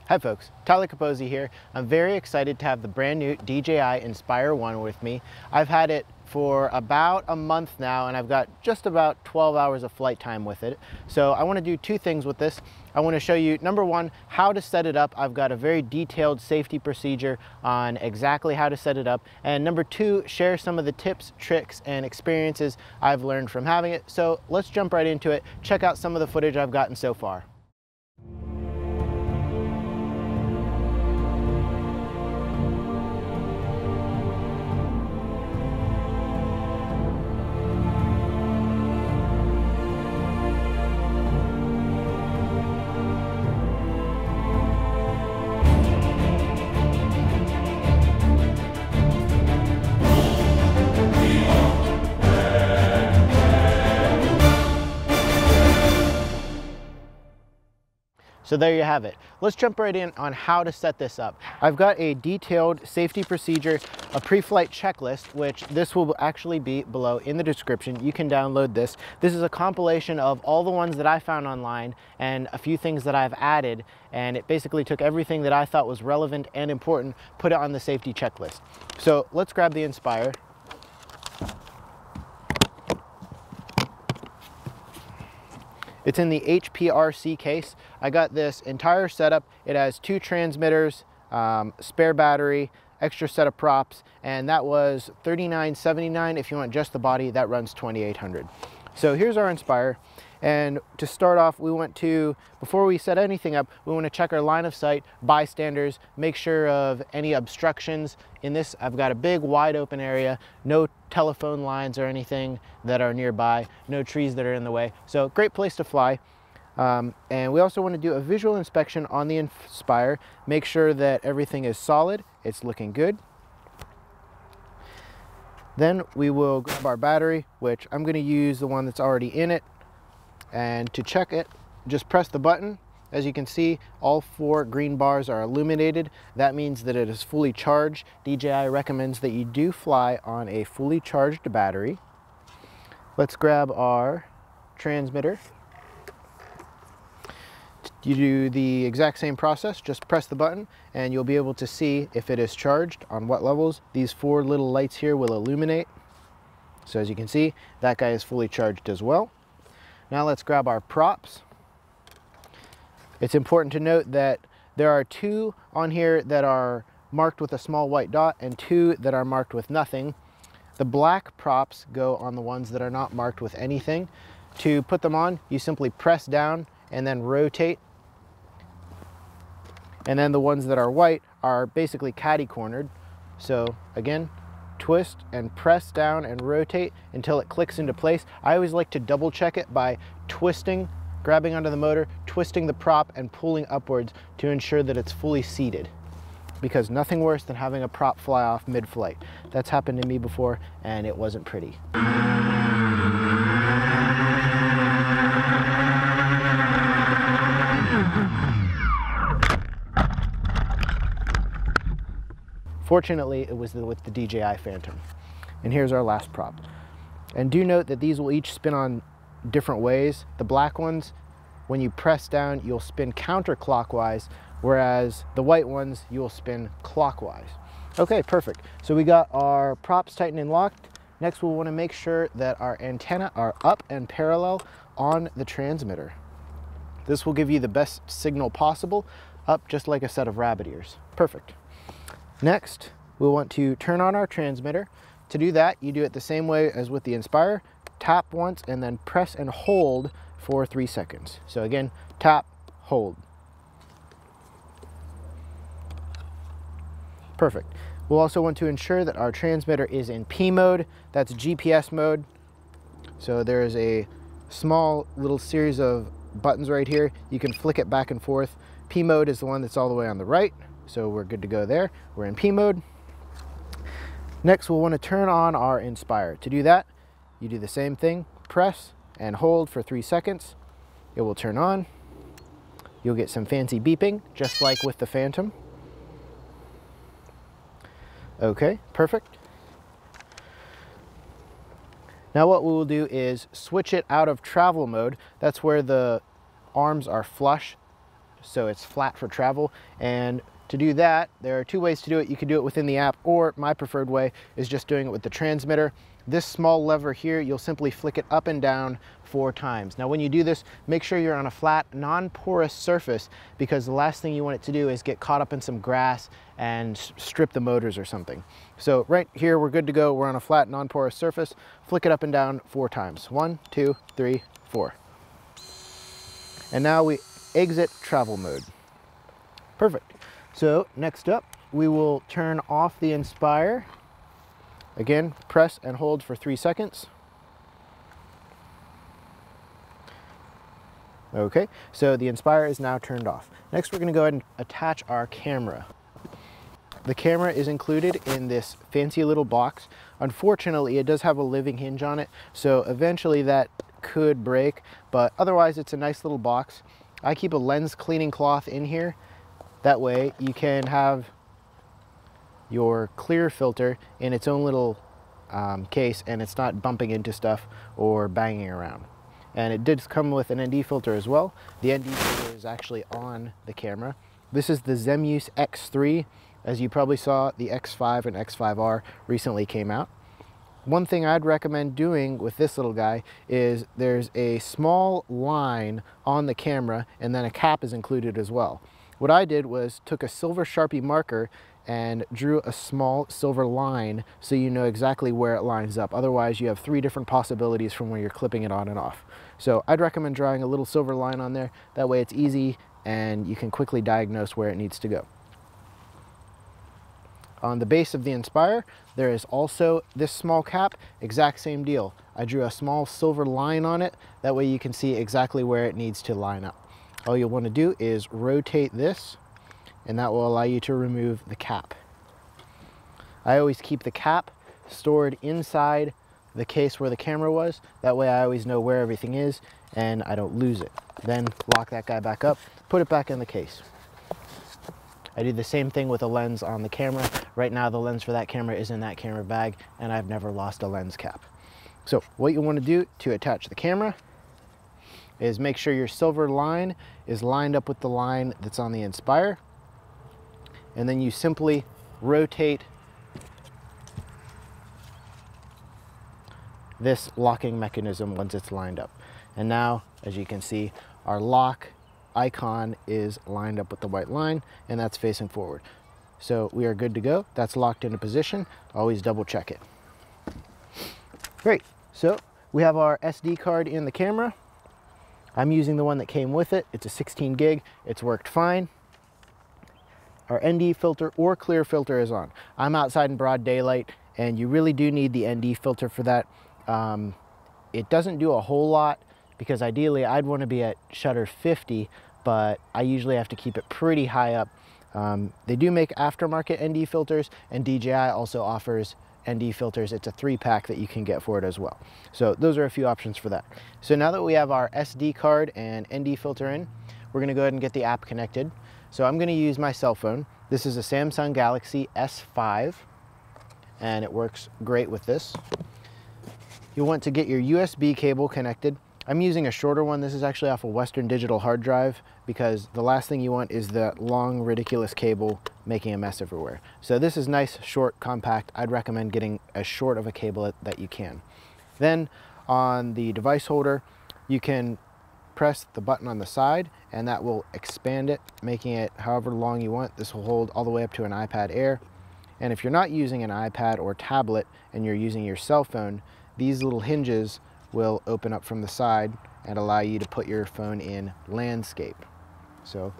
Hi folks, Tyler Capozzi here. I'm very excited to have the brand new DJI Inspire 1 with me. I've had it for about a month now and I've got just about 12 hours of flight time with it. So I want to do two things with this. I want to show you, number one, how to set it up. I've got a very detailed safety procedure on exactly how to set it up. And number two, share some of the tips, tricks, and experiences I've learned from having it. So let's jump right into it. Check out some of the footage I've gotten so far. So there you have it. Let's jump right in on how to set this up. I've got a detailed safety procedure, a pre-flight checklist, which this will actually be below in the description. You can download this. This is a compilation of all the ones that I found online and a few things that I've added, and it basically took everything that I thought was relevant and important, put it on the safety checklist. So let's grab the Inspire. It's in the HPRC case. I got this entire setup. It has two transmitters, spare battery, extra set of props, and that was $39.79. If you want just the body, that runs $2,800. So here's our Inspire. And to start off, we want to, before we set anything up, we want to check our line of sight, bystanders, make sure of any obstructions. In this, I've got a big wide open area, no telephone lines or anything that are nearby, no trees that are in the way. So great place to fly. And we also want to do a visual inspection on the Inspire, make sure that everything is solid, it's looking good. Then we will grab our battery, which I'm going to use the one that's already in it. And to check it, just press the button. As you can see, all four green bars are illuminated. That means that it is fully charged. DJI recommends that you do fly on a fully charged battery. Let's grab our transmitter. You do the exact same process, just press the button and you'll be able to see if it is charged, on what levels. These four little lights here will illuminate. So as you can see, that guy is fully charged as well. Now let's grab our props. It's important to note that there are two on here that are marked with a small white dot and two that are marked with nothing. The black props go on the ones that are not marked with anything. To put them on, you simply press down and then rotate. And then the ones that are white are basically catty-cornered. So again, twist and press down and rotate until it clicks into place. I always like to double check it by twisting, grabbing onto the motor, twisting the prop and pulling upwards to ensure that it's fully seated. Because nothing worse than having a prop fly off mid-flight. That's happened to me before and it wasn't pretty. Fortunately, it was with the DJI Phantom. And here's our last prop. And do note that these will each spin on different ways. The black ones, when you press down, you'll spin counterclockwise, whereas the white ones, you'll spin clockwise. Okay, perfect. So we got our props tightened and locked. Next, we'll want to make sure that our antenna are up and parallel on the transmitter. This will give you the best signal possible, up just like a set of rabbit ears. Perfect. Next, we'll want to turn on our transmitter. To do that, you do it the same way as with the Inspire. Tap once and then press and hold for 3 seconds. So again, tap, hold. Perfect. We'll also want to ensure that our transmitter is in P mode. That's GPS mode. So there is a small little series of buttons right here. You can flick it back and forth. P mode is the one that's all the way on the right. So we're good to go there. We're in P mode. Next, we'll want to turn on our Inspire. To do that, you do the same thing. Press and hold for 3 seconds. It will turn on. You'll get some fancy beeping, just like with the Phantom. Okay, perfect. Now what we will do is switch it out of travel mode. That's where the arms are flush, so it's flat for travel. And to do that, there are two ways to do it. You can do it within the app, or my preferred way is just doing it with the transmitter. This small lever here, you'll simply flick it up and down 4 times. Now when you do this, make sure you're on a flat, non-porous surface, because the last thing you want it to do is get caught up in some grass and strip the motors or something. So right here, we're good to go. We're on a flat, non-porous surface. Flick it up and down 4 times. 1, 2, 3, 4. And now we exit travel mode. Perfect. So next up, we will turn off the Inspire. Again, press and hold for 3 seconds. Okay, so the Inspire is now turned off. Next, we're going to go ahead and attach our camera. The camera is included in this fancy little box. Unfortunately, it does have a living hinge on it, so eventually that could break, but otherwise it's a nice little box. I keep a lens cleaning cloth in here. That way you can have your clear filter in its own little case, and it's not bumping into stuff or banging around. And it did come with an ND filter as well. The ND filter is actually on the camera. This is the Zenmuse X3. As you probably saw, the X5 and X5R recently came out. One thing I'd recommend doing with this little guy is there's a small line on the camera, and then a cap is included as well. What I did was took a silver Sharpie marker and drew a small silver line so you know exactly where it lines up. Otherwise, you have 3 different possibilities from where you're clipping it on and off. So I'd recommend drawing a little silver line on there. That way it's easy and you can quickly diagnose where it needs to go. On the base of the Inspire, there is also this small cap, exact same deal. I drew a small silver line on it. That way you can see exactly where it needs to line up. All you'll want to do is rotate this, and that will allow you to remove the cap. I always keep the cap stored inside the case where the camera was. That way I always know where everything is and I don't lose it. Then lock that guy back up, put it back in the case. I do the same thing with a lens on the camera. Right now the lens for that camera is in that camera bag, and I've never lost a lens cap. So what you want to do to attach the camera is make sure your silver line is lined up with the line that's on the Inspire, and then you simply rotate this locking mechanism once it's lined up. And now, as you can see, our lock icon is lined up with the white line, and that's facing forward. So we are good to go. That's locked into position. Always double check it. Great. So we have our SD card in the camera. I'm using the one that came with it. It's a 16 gig. It's worked fine. Our ND filter or clear filter is on. I'm outside in broad daylight, and you really do need the ND filter for that. It doesn't do a whole lot, because ideally I'd want to be at shutter 50, but I usually have to keep it pretty high up. They do make aftermarket ND filters, and DJI also offers ND filters. It's a 3-pack that you can get for it as well. So those are a few options for that. So now that we have our SD card and ND filter in, we're going to go ahead and get the app connected. So I'm going to use my cell phone. This is a Samsung Galaxy S5, and it works great with this. You'll want to get your USB cable connected. I'm using a shorter one. This is actually off a Western Digital hard drive, because the last thing you want is that long, ridiculous cable making a mess everywhere. So this is nice, short, compact. I'd recommend getting as short of a cable that you can. Then on the device holder, you can press the button on the side, and that will expand it, making it however long you want. This will hold all the way up to an iPad Air. And if you're not using an iPad or tablet and you're using your cell phone, these little hinges will open up from the side and allow you to put your phone in landscape. So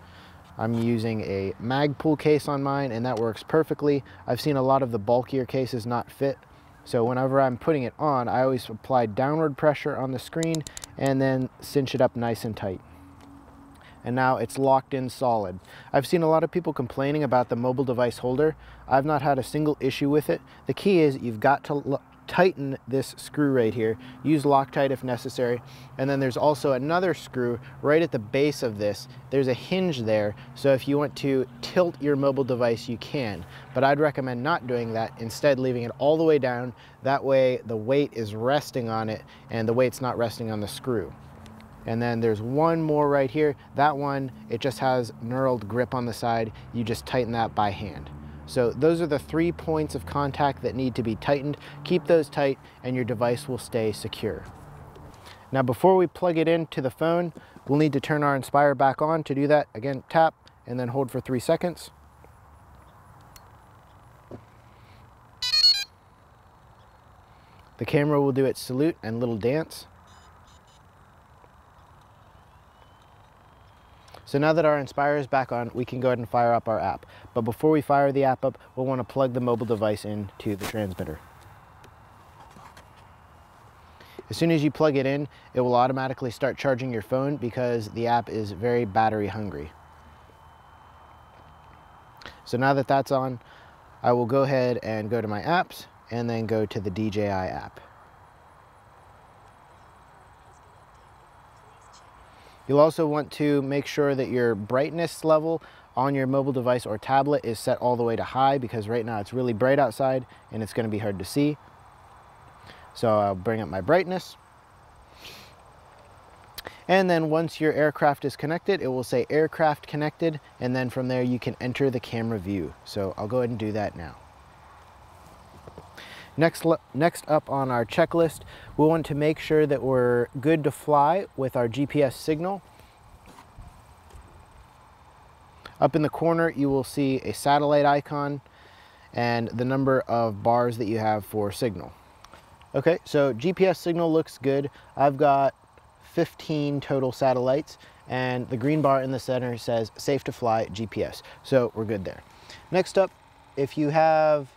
I'm using a Magpul case on mine, and that works perfectly. I've seen a lot of the bulkier cases not fit. So whenever I'm putting it on, I always apply downward pressure on the screen and then cinch it up nice and tight. And now it's locked in solid. I've seen a lot of people complaining about the mobile device holder. I've not had a single issue with it. The key is you've got to tighten this screw right here. Use Loctite if necessary. And then there's also another screw right at the base of this. There's a hinge there, so if you want to tilt your mobile device, you can. But I'd recommend not doing that, instead leaving it all the way down. That way the weight is resting on it and the weight's not resting on the screw. And then there's one more right here. That one, it just has knurled grip on the side. You just tighten that by hand. So those are the 3 points of contact that need to be tightened. Keep those tight and your device will stay secure. Now before we plug it into the phone, we'll need to turn our Inspire back on. To do that, again, tap and then hold for 3 seconds. The camera will do its salute and little dance. So now that our Inspire is back on, we can go ahead and fire up our app. But before we fire the app up, we'll want to plug the mobile device into the transmitter. As soon as you plug it in, it will automatically start charging your phone because the app is very battery hungry. So now that that's on, I will go ahead and go to my apps and then go to the DJI app. You'll also want to make sure that your brightness level on your mobile device or tablet is set all the way to high, because right now it's really bright outside and it's going to be hard to see. So I'll bring up my brightness. And then once your aircraft is connected, it will say aircraft connected, and then from there you can enter the camera view. So I'll go ahead and do that now. Next up on our checklist, we'll want to make sure that we're good to fly with our GPS signal. Up in the corner, you will see a satellite icon and the number of bars that you have for signal. Okay, so GPS signal looks good. I've got 15 total satellites, and the green bar in the center says safe to fly GPS. So we're good there. Next up, if you have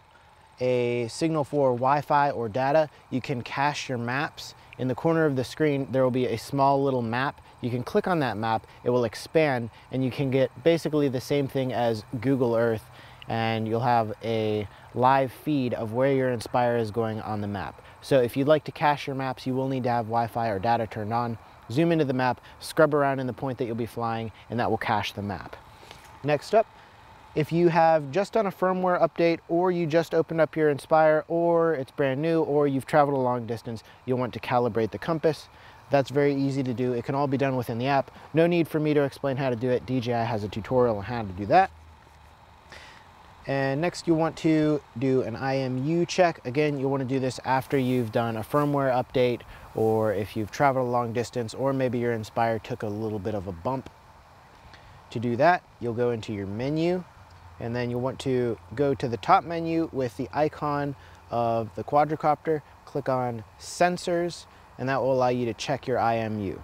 a signal for Wi-Fi or data, you can cache your maps. In the corner of the screen, there will be a small little map. You can click on that map, it will expand, and you can get basically the same thing as Google Earth, and you'll have a live feed of where your Inspire is going on the map. So if you'd like to cache your maps, you will need to have Wi-Fi or data turned on. Zoom into the map, scrub around in the point that you'll be flying, and that will cache the map. Next up, if you have just done a firmware update, or you just opened up your Inspire, or it's brand new, or you've traveled a long distance, you'll want to calibrate the compass. That's very easy to do. It can all be done within the app. No need for me to explain how to do it. DJI has a tutorial on how to do that. And next, you want to do an IMU check. Again, you want to do this after you've done a firmware update, or if you've traveled a long distance, or maybe your Inspire took a little bit of a bump. To do that, you'll go into your menu, and then you'll want to go to the top menu with the icon of the quadricopter, click on Sensors, and that will allow you to check your IMU.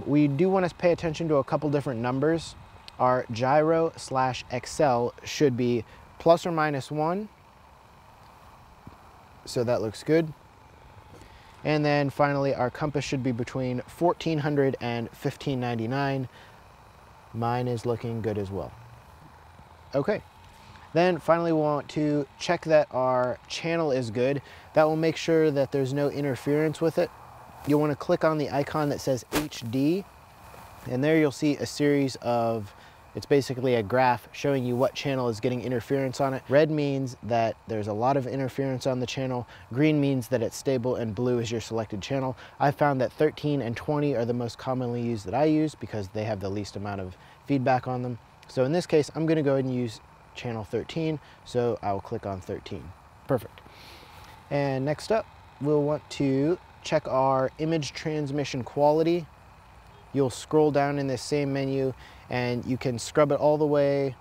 We do want to pay attention to a couple different numbers. Our gyro/accel should be ±1, so that looks good. And then finally, our compass should be between 1400 and 1599. Mine is looking good as well. Okay, then finally we want to check that our channel is good. That will make sure that there's no interference with it. You'll want to click on the icon that says HD, and there you'll see a series of, it's basically a graph showing you what channel is getting interference on it. Red means that there's a lot of interference on the channel, green means that it's stable, and blue is your selected channel. I found that 13 and 20 are the most commonly used that I use because they have the least amount of feedback on them. So in this case, I'm gonna go ahead and use channel 13, so I will click on 13. Perfect. And next up, we'll want to check our image transmission quality. You'll scroll down in this same menu and you can scrub it all the way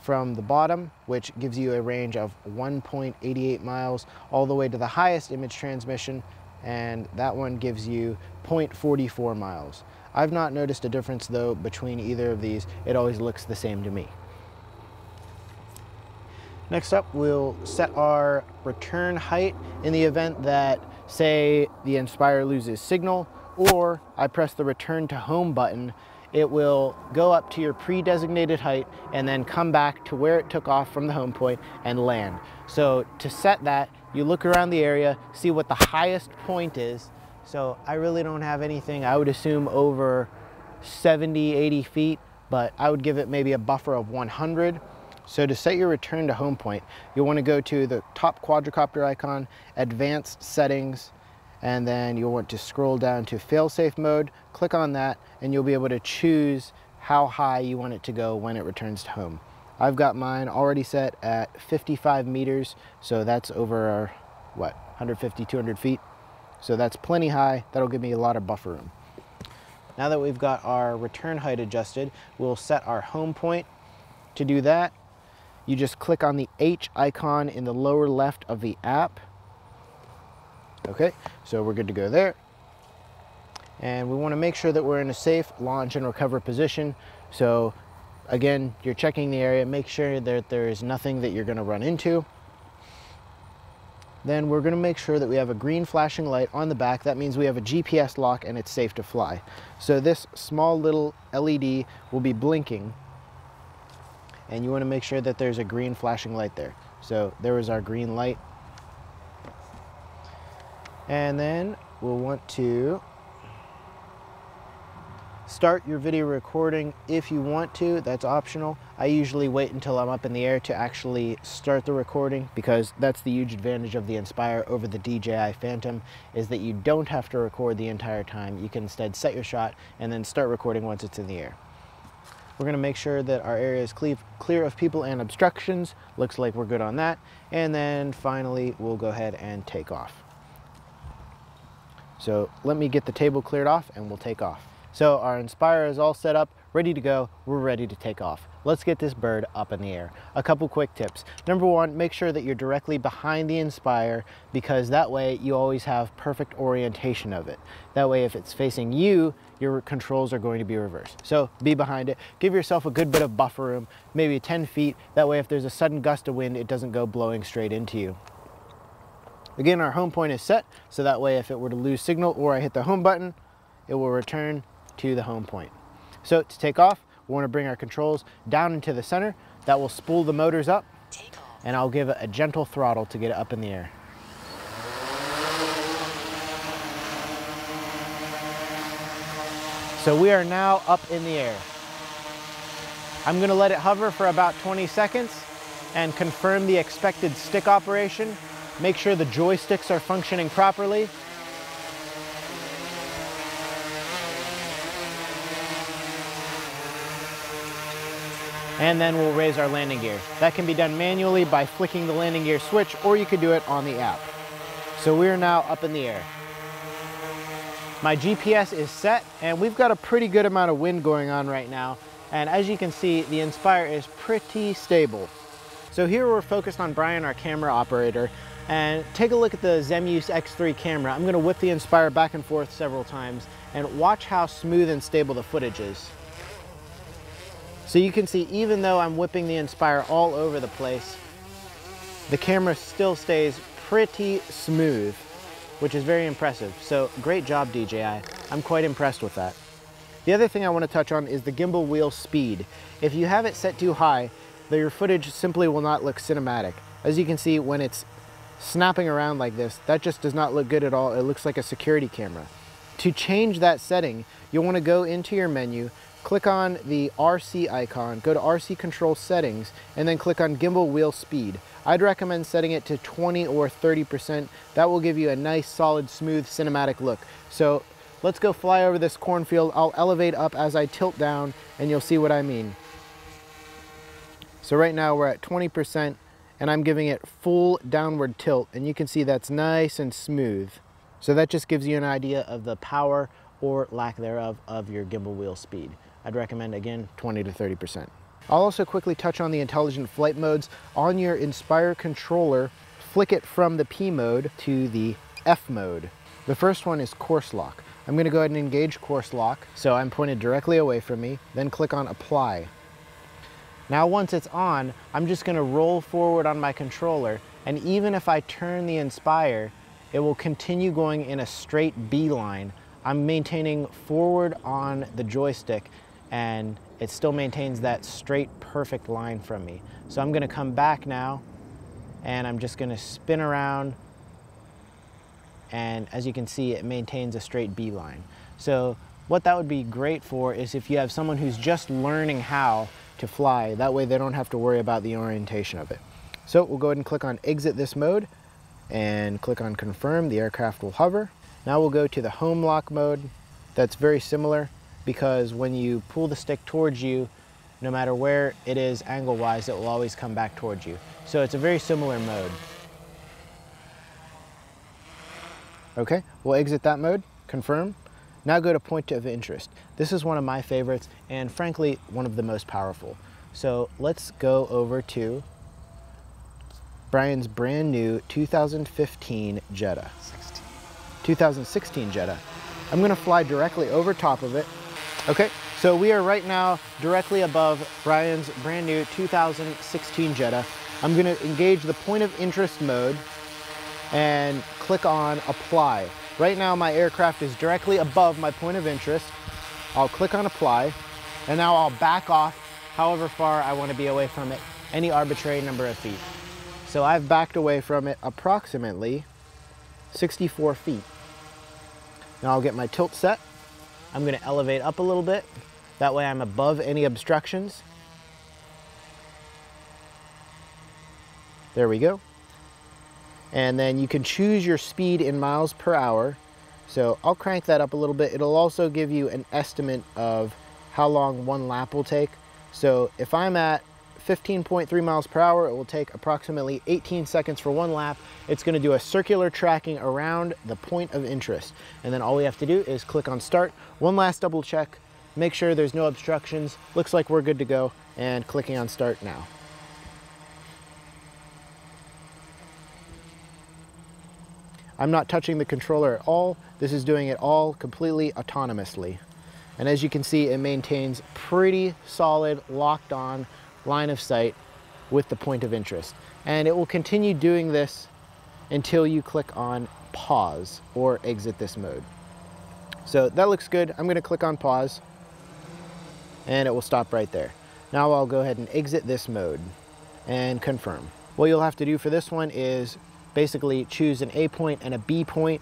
from the bottom, which gives you a range of 1.88 miles, all the way to the highest image transmission, and that one gives you 0.44 miles. I've not noticed a difference though between either of these. It always looks the same to me. Next up, we'll set our return height in the event that, say, the Inspire loses signal, or I press the return to home button. It will go up to your pre-designated height and then come back to where it took off from the home point and land. So to set that, you look around the area, see what the highest point is. So I really don't have anything, I would assume over 70, 80 feet, but I would give it maybe a buffer of 100. So to set your return to home point, you'll want to go to the top quadricopter icon, advanced settings, and then you'll want to scroll down to fail-safe mode, click on that, and you'll be able to choose how high you want it to go when it returns to home. I've got mine already set at 55 meters, so that's over, what, 150, 200 feet. So that's plenty high. That'll give me a lot of buffer room. Now that we've got our return height adjusted, we'll set our home point. To do that, you just click on the H icon in the lower left of the app. Okay, so we're good to go there. And we want to make sure that we're in a safe launch and recover position. So again, you're checking the area, make sure that there is nothing that you're going to run into. Then we're going to make sure that we have a green flashing light on the back. That means we have a GPS lock and it's safe to fly. So this small little LED will be blinking, and you want to make sure that there's a green flashing light there. So there is our green light. And then we'll want to start your video recording if you want to. That's optional. I usually wait until I'm up in the air to actually start the recording, because that's the huge advantage of the Inspire over the DJI Phantom, is that you don't have to record the entire time. You can instead set your shot and then start recording once it's in the air. We're going to make sure that our area is clear of people and obstructions. Looks like we're good on that. And then finally, we'll go ahead and take off. So let me get the table cleared off and we'll take off. So our Inspire is all set up, ready to go. We're ready to take off. Let's get this bird up in the air. A couple quick tips. Number one, make sure that you're directly behind the Inspire, because that way you always have perfect orientation of it. That way if it's facing you, your controls are going to be reversed. So be behind it. Give yourself a good bit of buffer room, maybe 10 feet. That way if there's a sudden gust of wind, it doesn't go blowing straight into you. Again, our home point is set, so that way if it were to lose signal or I hit the home button, it will return to the home point. So to take off, we want to bring our controls down into the center. That will spool the motors up, and I'll give it a gentle throttle to get it up in the air. So we are now up in the air. I'm going to let it hover for about 20 seconds and confirm the expected stick operation. Make sure the joysticks are functioning properly. And then we'll raise our landing gear. That can be done manually by flicking the landing gear switch, or you could do it on the app. So we're now up in the air. My GPS is set, and we've got a pretty good amount of wind going on right now. And as you can see, the Inspire is pretty stable. So here we're focused on Bryan, our camera operator, and take a look at the Zenmuse X7 Camera. I'm gonna whip the Inspire back and forth several times and watch how smooth and stable the footage is. So you can see, even though I'm whipping the Inspire all over the place, the camera still stays pretty smooth, which is very impressive. So great job, DJI. I'm quite impressed with that. The other thing I want to touch on is the gimbal wheel speed. If you have it set too high, your footage simply will not look cinematic. As you can see, when it's snapping around like this, that just does not look good at all. It looks like a security camera. To change that setting, you'll want to go into your menu, click on the RC icon, go to RC control settings, and then click on gimbal wheel speed. I'd recommend setting it to 20 or 30%. That will give you a nice, solid, smooth, cinematic look. So let's go fly over this cornfield. I'll elevate up as I tilt down, and you'll see what I mean. So right now we're at 20%, and I'm giving it full downward tilt, and you can see that's nice and smooth. So that just gives you an idea of the power or lack thereof of your gimbal wheel speed. I'd recommend, again, 20 to 30%. I'll also quickly touch on the intelligent flight modes. On your Inspire controller, flick it from the P mode to the F mode. The first one is course lock. I'm gonna go ahead and engage course lock, so I'm pointed directly away from me, then click on apply. Now once it's on, I'm just gonna roll forward on my controller, and even if I turn the Inspire, it will continue going in a straight beeline. I'm maintaining forward on the joystick, and it still maintains that straight, perfect line from me. So I'm gonna come back now, and I'm just gonna spin around, and as you can see, it maintains a straight beeline. So what that would be great for is if you have someone who's just learning how to fly. That way they don't have to worry about the orientation of it. So we'll go ahead and click on exit this mode, and click on confirm. The aircraft will hover. Now we'll go to the home lock mode. That's very similar because when you pull the stick towards you, no matter where it is angle-wise, it will always come back towards you. So it's a very similar mode. Okay, we'll exit that mode, confirm. Now go to point of interest. This is one of my favorites and frankly, one of the most powerful. So let's go over to Bryan's brand new 2015 Jetta. 2016 Jetta. I'm gonna fly directly over top of it. Okay, so we are right now directly above Bryan's brand new 2016 Jetta. I'm gonna engage the point of interest mode and click on apply. Right now my aircraft is directly above my point of interest. I'll click on apply and now I'll back off however far I want to be away from it, any arbitrary number of feet. So I've backed away from it approximately 64 feet. Now I'll get my tilt set. I'm going to elevate up a little bit. That way I'm above any obstructions. There we go. And then you can choose your speed in miles per hour. So I'll crank that up a little bit. It'll also give you an estimate of how long one lap will take. So if I'm at 15.3 miles per hour, it will take approximately 18 seconds for one lap. It's going to do a circular tracking around the point of interest. And then all we have to do is click on start. One last double check, make sure there's no obstructions. Looks like we're good to go, and clicking on start now. I'm not touching the controller at all. This is doing it all completely autonomously. And as you can see, it maintains pretty solid, locked on line of sight with the point of interest. And it will continue doing this until you click on pause or exit this mode. So that looks good. I'm gonna click on pause and it will stop right there. Now I'll go ahead and exit this mode and confirm. What you'll have to do for this one is basically choose an A point and a B point.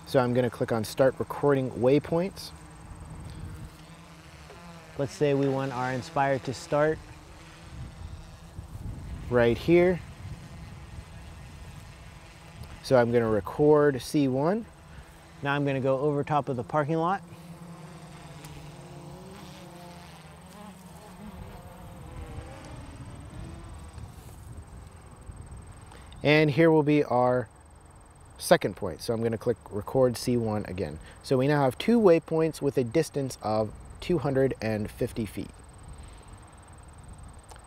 So I'm gonna click on start recording waypoints. Let's say we want our Inspire to start right here. So I'm gonna record C1. Now I'm gonna go over top of the parking lot. And here will be our second point. So I'm gonna click record C1 again. So we now have two waypoints with a distance of 250 feet.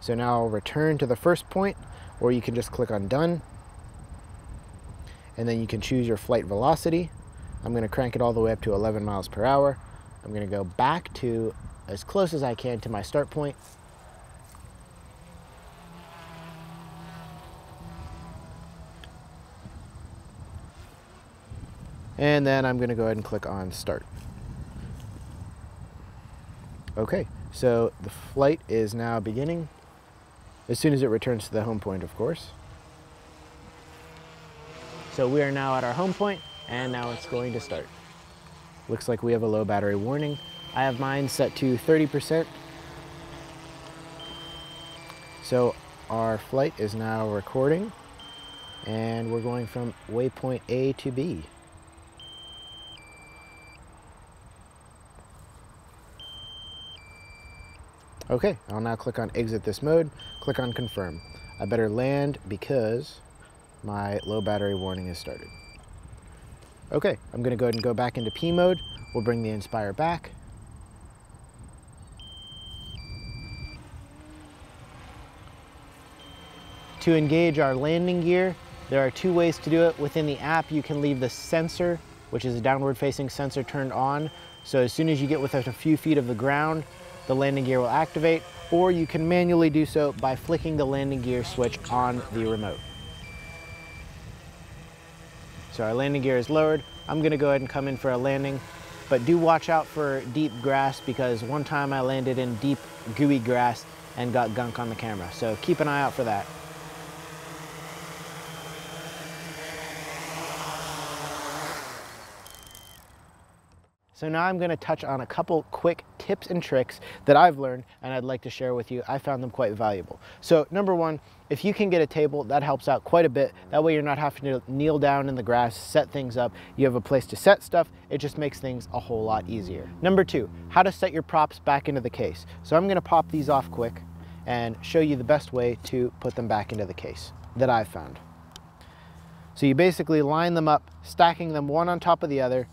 So now I'll return to the first point, or you can just click on done. And then you can choose your flight velocity. I'm gonna crank it all the way up to 11 miles per hour. I'm gonna go back to as close as I can to my start point. And then I'm gonna go ahead and click on start. Okay, so the flight is now beginning. As soon as it returns to the home point, of course. So we are now at our home point, and now it's going to start. Looks like we have a low battery warning. I have mine set to 30%. So our flight is now recording, and we're going from waypoint A to B. Okay, I'll now click on exit this mode, click on confirm. I better land because my low battery warning has started. Okay, I'm gonna go ahead and go back into P mode. We'll bring the Inspire back. To engage our landing gear, there are two ways to do it. Within the app, you can leave the sensor, which is a downward facing sensor, turned on. So as soon as you get within a few feet of the ground, the landing gear will activate, or you can manually do so by flicking the landing gear switch on the remote. So our landing gear is lowered. I'm gonna go ahead and come in for a landing, but do watch out for deep grass because one time I landed in deep, gooey grass and got gunk on the camera. So keep an eye out for that. So now I'm going to touch on a couple quick tips and tricks that I've learned and I'd like to share with you. I found them quite valuable. So number one, if you can get a table, that helps out quite a bit. That way you're not having to kneel down in the grass, set things up. You have a place to set stuff. It just makes things a whole lot easier. Number two, how to set your props back into the case. So I'm going to pop these off quick and show you the best way to put them back into the case that I've found. So you basically line them up, stacking them one on top of the other.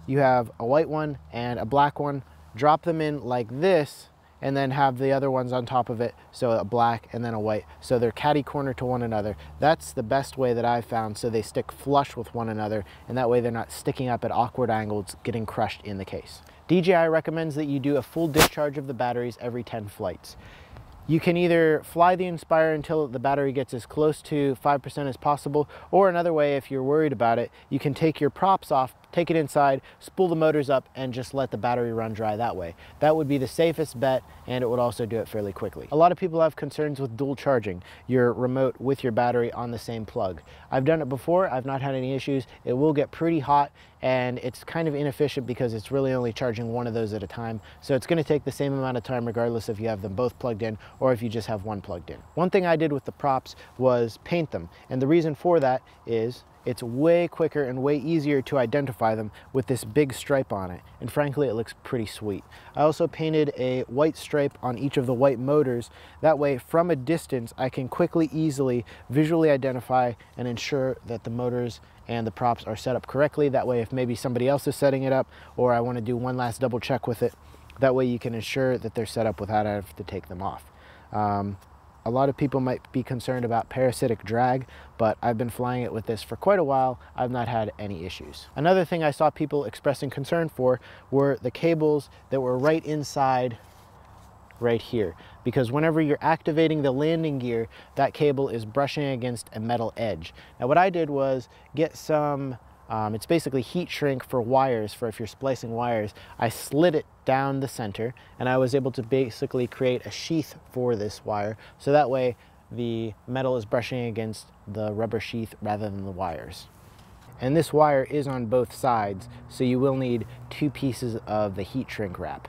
You have a white one and a black one, drop them in like this, and then have the other ones on top of it, so a black and then a white, so they're catty corner to one another. That's the best way that I've found, so they stick flush with one another, and that way they're not sticking up at awkward angles, getting crushed in the case. DJI recommends that you do a full discharge of the batteries every 10 flights. You can either fly the Inspire until the battery gets as close to 5% as possible, or another way, if you're worried about it, you can take your props off, take it inside, spool the motors up, and just let the battery run dry that way. That would be the safest bet, and it would also do it fairly quickly. A lot of people have concerns with dual charging your remote with your battery on the same plug. I've done it before, I've not had any issues. It will get pretty hot, and it's kind of inefficient because it's really only charging one of those at a time. So it's gonna take the same amount of time regardless if you have them both plugged in or if you just have one plugged in. One thing I did with the props was paint them. And the reason for that is it's way quicker and way easier to identify them with this big stripe on it. And frankly, it looks pretty sweet. I also painted a white stripe on each of the white motors. That way, from a distance, I can quickly, easily, visually identify and ensure that the motors and the props are set up correctly. That way, if maybe somebody else is setting it up or I want to do one last double check with it, that way you can ensure that they're set up without having to take them off. A lot of people might be concerned about parasitic drag, but I've been flying it with this for quite a while. I've not had any issues. Another thing I saw people expressing concern for were the cables that were right inside right here, because whenever you're activating the landing gear, that cable is brushing against a metal edge. Now what I did was get some it's basically heat shrink for wires, for if you're splicing wires. I slid it down the center and I was able to basically create a sheath for this wire, so that way the metal is brushing against the rubber sheath rather than the wires. And this wire is on both sides, so you will need two pieces of the heat shrink wrap.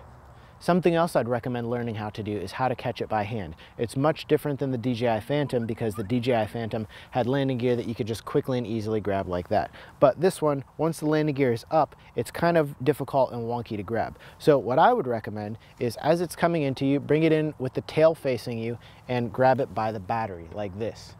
Something else I'd recommend learning how to do is how to catch it by hand. It's much different than the DJI Phantom because the DJI Phantom had landing gear that you could just quickly and easily grab like that. But this one, once the landing gear is up, it's kind of difficult and wonky to grab. So what I would recommend is as it's coming into you, bring it in with the tail facing you and grab it by the battery like this.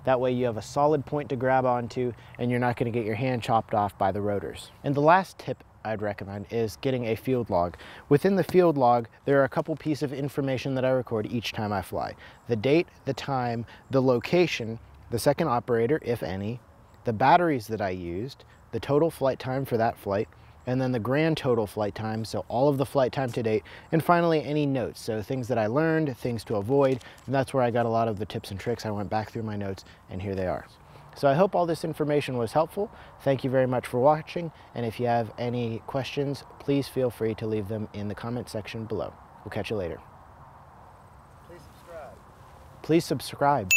That way you have a solid point to grab onto and you're not going to get your hand chopped off by the rotors. And the last tip I'd recommend is getting a field log. Within the field log, there are a couple pieces of information that I record each time I fly. The date, the time, the location, the second operator, if any, the batteries that I used, the total flight time for that flight, and then the grand total flight time, so all of the flight time to date, and finally any notes, so things that I learned, things to avoid, and that's where I got a lot of the tips and tricks. I went back through my notes, and here they are. So I hope all this information was helpful. Thank you very much for watching, and if you have any questions, please feel free to leave them in the comment section below. We'll catch you later. Please subscribe. Please subscribe.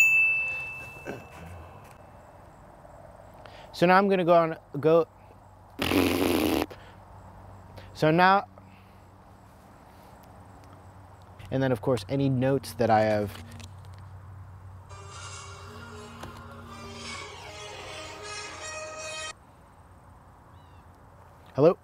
So now I'm gonna So now, and then of course any notes that I have. Hello?